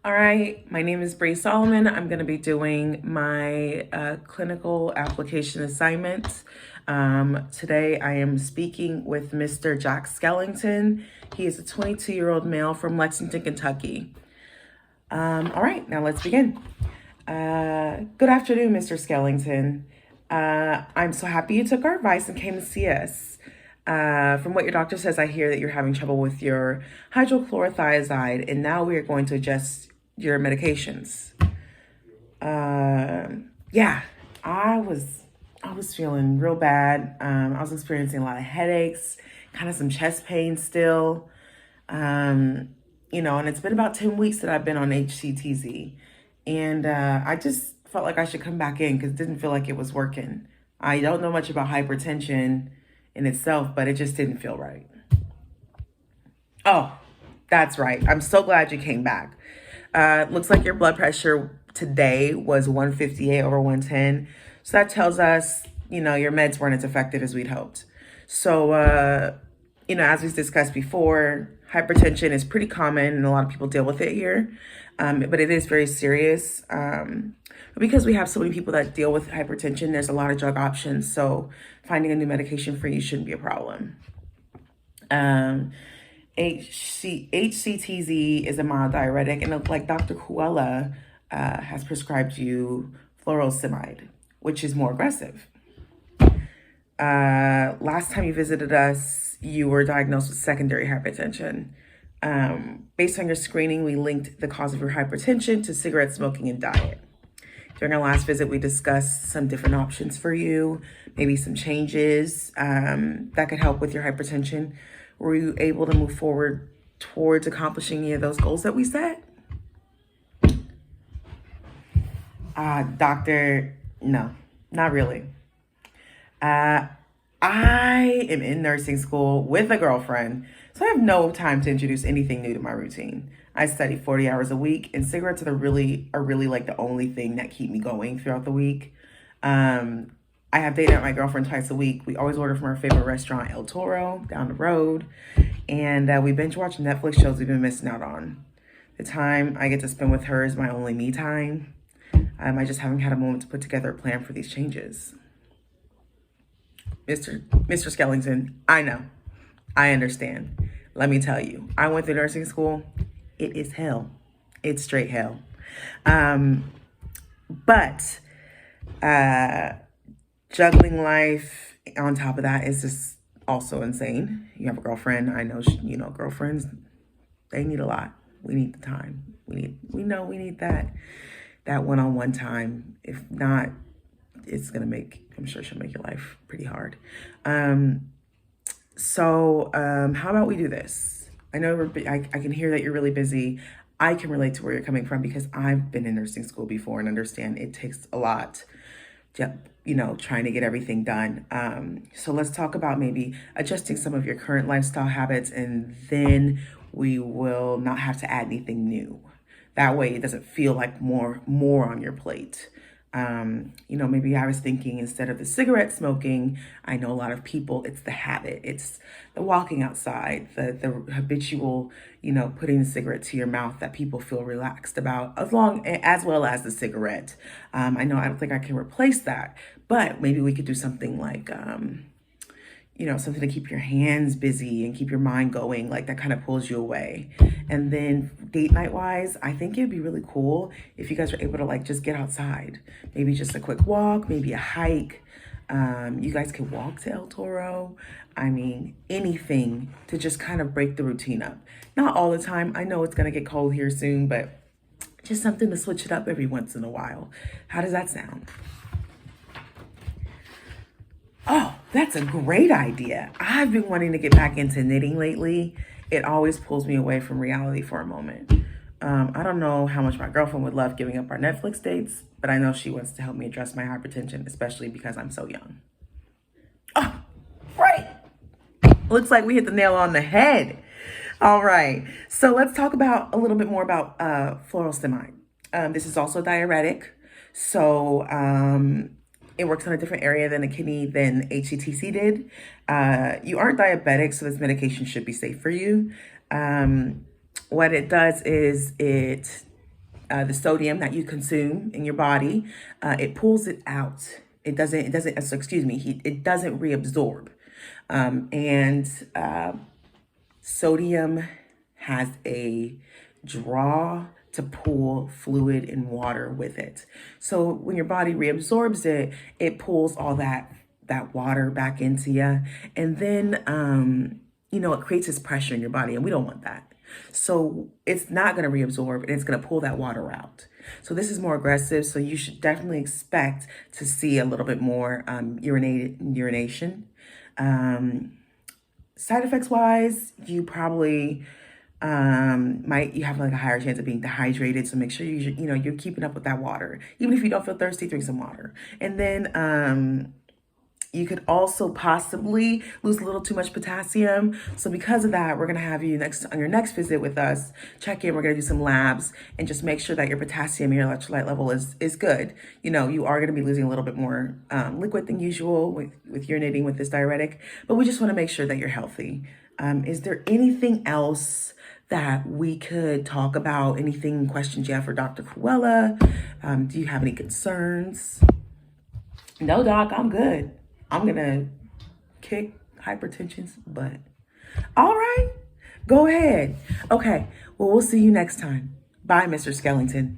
All right, my name is Bree Solomon. I'm going to be doing my clinical application assignment. Today I am speaking with Mr. Jack Skellington. He is a 22-year-old male from Lexington, Kentucky. All right, now let's begin. Good afternoon, Mr. Skellington. I'm so happy you took our advice and came to see us. From what your doctor says, I hear that you're having trouble with your hydrochlorothiazide, and now we are going to adjust your medications. Yeah, I was feeling real bad. I was experiencing a lot of headaches, kind of some chest pain still. And it's been about 10 weeks that I've been on HCTZ. And I just felt like I should come back in because it didn't feel like it was working. I don't know much about hypertension in itself, but it just didn't feel right. Oh, that's right. I'm so glad you came back. Looks like your blood pressure today was 158 over 110. So that tells us, your meds weren't as effective as we'd hoped. So, as we've discussed before, hypertension is pretty common and a lot of people deal with it here. But it is very serious. But because we have so many people that deal with hypertension, there's a lot of drug options. So finding a new medication for you shouldn't be a problem. HCTZ is a mild diuretic, and like Dr. Kuala has prescribed you furosemide, which is more aggressive. Last time you visited us, you were diagnosed with secondary hypertension. Based on your screening, we linked the cause of your hypertension to cigarette smoking and diet. During our last visit, we discussed some different options for you, maybe some changes that could help with your hypertension. Were you able to move forward towards accomplishing any of those goals that we set? Doctor, no, not really. I am in nursing school with a girlfriend, so I have no time to introduce anything new to my routine. I study 40 hours a week, and cigarettes are really like the only thing that keep me going throughout the week. I have dated my girlfriend twice a week. We always order from our favorite restaurant, El Toro, down the road. And we binge watch Netflix shows we've been missing out on. The time I get to spend with her is my only me time. I just haven't had a moment to put together a plan for these changes. Mr. Skellington, I know. I understand. Let me tell you, I went through nursing school. It is hell. It's straight hell. But juggling life on top of that is just also insane. You have a girlfriend. I know, girlfriends, they need a lot. We need the time. We need that one-on-one time. If not, I'm sure she'll make your life pretty hard. So how about we do this? I know I can hear that you're really busy. I can relate to where you're coming from because I've been in nursing school before and understand it takes a lot to, trying to get everything done. So let's talk about maybe adjusting some of your current lifestyle habits, and then we will not have to add anything new. That way it doesn't feel like more on your plate. Maybe I was thinking instead of the cigarette smoking, I know a lot of people, it's the habit, it's the walking outside, the habitual, putting the cigarette to your mouth that people feel relaxed about, as well as the cigarette. I don't think I can replace that, but maybe we could do something like, something to keep your hands busy and keep your mind going, like that kind of pulls you away. And then date night wise, I think it'd be really cool if you guys were able to just get outside, maybe just a quick walk, maybe a hike. You guys could walk to El Toro. Anything to just kind of break the routine up. Not all the time. I know it's going to get cold here soon, but just something to switch it up every once in a while. How does that sound? Oh, that's a great idea. I've been wanting to get back into knitting lately. It always pulls me away from reality for a moment. I don't know how much my girlfriend would love giving up our Netflix dates, but I know she wants to help me address my hypertension, especially because I'm so young. Oh, right. Looks like we hit the nail on the head. All right. So let's talk about a little bit more about furosemide. This is also a diuretic. So it works on a different area than the kidney than HCTC did. You aren't diabetic, so this medication should be safe for you. What it does is it the sodium that you consume in your body, it pulls it out. It doesn't reabsorb. And Sodium has a draw to pull fluid and water with it. So when your body reabsorbs it, it pulls all that water back into you, and then it creates this pressure in your body, and we don't want that. So it's not going to reabsorb, and it's going to pull that water out. So this is more aggressive. So you should definitely expect to see a little bit more urination. Side effects wise, you probably you have like a higher chance of being dehydrated. So make sure you're keeping up with that water. Even if you don't feel thirsty, drink some water. And then you could also possibly lose a little too much potassium. So because of that, we're gonna have you on your next visit with us, check in, we're gonna do some labs and just make sure that your potassium, your electrolyte level is good. You are gonna be losing a little bit more liquid than usual with urinating with this diuretic, but we just wanna make sure that you're healthy. Is there anything else that we could talk about? Anything, questions you have for Dr. Cruella? Do you have any concerns? No, doc, I'm good. I'm gonna kick hypertension's butt. All right, go ahead. Okay, well, we'll see you next time. Bye, Mr. Skellington.